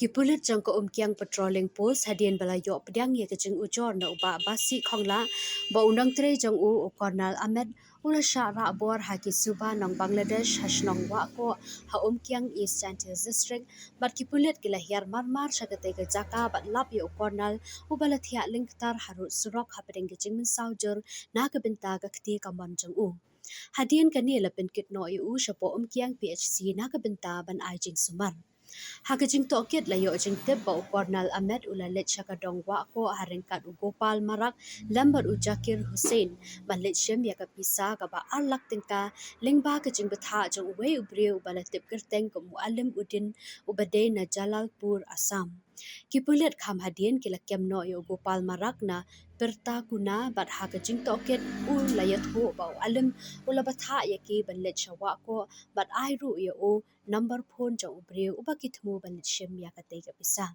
Kipulit jang ko kiang patrolling post hadian balayo pedang ye kejeng ujor na uba basi khongla ba undang tre jang u Colonel Ahmed ula syara bor haki suba nong Bangladesh hasnong wa ko ha kiang East Chantis district bat kipulit kila hiar marmar syakate ke jaka bat lap ye Colonel ubala thia lingtar harut surok hapedeng kejeng mensaujur na kebenta ka kti kamon jang u hadian kani lapin kit no u shapo kiang PHC na kebenta ban ai jing sumar Hakajing tokit layo jing tip ba Colonel Ahmed ulalit siya kadong wa ko haringkat u Gopal Marak lambat u Jakir Hussein balit siyem ya kapisa ka ba alak tingka lingba kajing betha jang uwe ubriu balatip kerteng ko mualim udin ubade na Jalalpur Assam. Kipulit kham hadien kila kemno yo Gopal Marak na perta kuna bat hakajing tokit u layat ho ba alim ula batha ya ki balit siya wa ko bat ai ru ya o number phone jang ubriu ubakit mu balit siyem ya katay kapisa.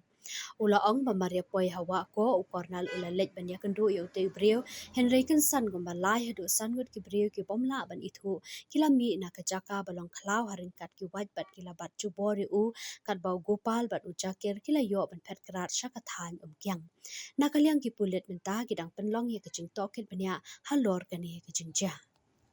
Ula ong mamarya poy hawa ko u Cornal ula lej banya kendu yo te brio Henry Kinsan gumbalai hadu sangut ki brio ki bomla ban ithu kila mi na kajaka balong khlaw haringkat ki waj bat kila bat jubori u kat bau Gopal bat u Jakir kila yo ban phet krat syakathan kyang nakaliang ki pulit menta kidang penlong ye kejing tokit banya halor kani kejing ja